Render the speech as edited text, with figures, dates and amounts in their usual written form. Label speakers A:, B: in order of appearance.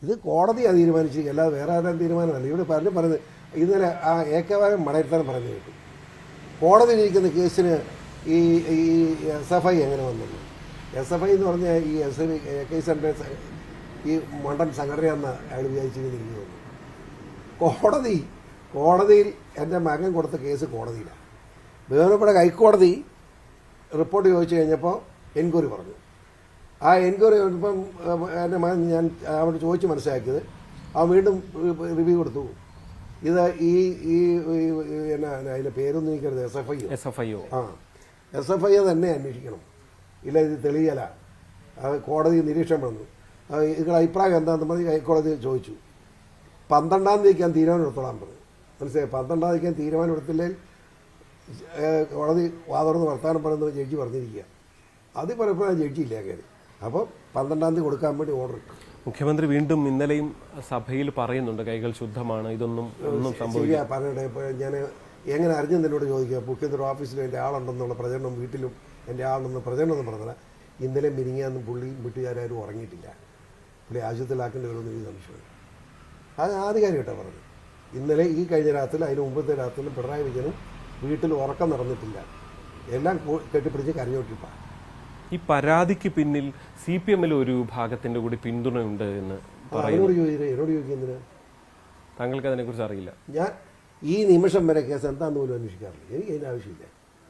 A: ഇത് കോടതിയാണ് തീരുമാനിച്ചിരിക്കുക, അല്ലാതെ വേറെ ആരും തീരുമാനമല്ല. ഇവിടെ പലരും പറയുന്നത് ഇന്നലെ ആ AK മടയത്താൻ പറഞ്ഞു കേട്ടു, കോടതിയിലിരിക്കുന്ന കേസിന് ഈ ഈ SFI എങ്ങനെ വന്നത്. SFI എന്ന് പറഞ്ഞാൽ ഈ AK സെൻറ്റേഴ്സ് ഈ മണ്ടൻ സംഘടനയാണെന്ന് അയാൾ വിചാരിച്ചിരിക്കുന്നു. കോടതിയിൽ എൻ്റെ മകൻ കൊടുത്ത കേസ് കോടതിയിലാണ്. ബഹുമാനപ്പെട്ട ഹൈക്കോടതി റിപ്പോർട്ട് ചോദിച്ചു കഴിഞ്ഞപ്പോൾ എൻക്വയറി പറഞ്ഞു. ആ എൻക്വയറി ഇപ്പം എൻ്റെ മകൻ ഞാൻ അവിടെ ചോദിച്ച് മനസ്സിലാക്കിയത് അവൻ വീണ്ടും റിവ്യൂ കൊടുത്തു. ഇത് ഈ എന്നാ അതിൻ്റെ പേരൊന്നും എനിക്കരുത്, SFI ആ SFI തന്നെ അന്വേഷിക്കണം, ഇല്ല ഇത് തെളിയല. അത് കോടതി നിരീക്ഷണം വന്നു. നിങ്ങളുടെ അഭിപ്രായം എന്താണെന്ന് പറഞ്ഞ് ഹൈക്കോടതി ചോദിച്ചു. 12-ാം തീയതിക്ക് തീരുമാനം എടുത്തോളാൻ പറഞ്ഞു. മനസ്സിലായി, 12-ാം തീയതിക്ക് തീരുമാനം എടുത്തില്ലെങ്കിൽ കോടതി വാതുറന്ന് വർത്താനം പറയുന്നത് ജഡ്ജി പറഞ്ഞിരിക്കുക. അത് പലപ്പോഴും ജഡ്ജി ഇല്ല കയറി. അപ്പോൾ 12-ാം തീയതി കൊടുക്കാൻ വേണ്ടി ഓർഡർ ഇട്ടു.
B: മുഖ്യമന്ത്രി വീണ്ടും ഇന്നലെയും സഭയിൽ പറയുന്നുണ്ട് കൈകൾ ശുദ്ധമാണ്, ഇതൊന്നും
A: ശരിയാ പറയട്ടെ. ഇപ്പോൾ ഞാൻ എങ്ങനെ അറിഞ്ഞെന്നോട് ചോദിക്കുക. മുഖ്യമന്ത്രി ഓഫീസിലും എൻ്റെ ആളുണ്ടെന്നുള്ള പ്രചരണം, വീട്ടിലും എൻ്റെ ആളുണ്ടെന്ന് പ്രചരണം പറഞ്ഞാൽ ഇന്നലെ മിനിങ്ങാന്നും പുള്ളി വീട്ടുകാരും ഉറങ്ങിയിട്ടില്ല. പുള്ളി ആശുപത്രിയിലാക്കേണ്ടി വരുമെന്ന് എനിക്ക് സംശയമാണ്. അത് ആധികാരികമായിട്ടാണ് പറഞ്ഞത്. ഇന്നലെ ഈ കഴിഞ്ഞ രാത്രിയിൽ അതിന് മുമ്പത്തെ രാത്രിയിലും പിണറായി വിജയനും വീട്ടിൽ ഉറക്കം നടന്നിട്ടില്ല, എല്ലാം കെട്ടിപ്പിടിച്ച് കരഞ്ഞോട്ടിപ്പാണ്.
B: ഈ പരാതിക്ക് പിന്നിൽ CPM-ൽ ഒരു വിഭാഗത്തിന്റെ കൂടി പിന്തുണയുണ്ട് എന്ന്
A: എന്നോട് ചോദിക്കുന്നതിന്
B: താങ്കൾക്ക് അതിനെക്കുറിച്ച് അറിയില്ല.
A: ഞാൻ ഈ നിമിഷം വരെ കേസ് എന്താണെന്ന് പോലും അന്വേഷിക്കാറില്ല. എനിക്ക് അതിൻ്റെ ആവശ്യമില്ല.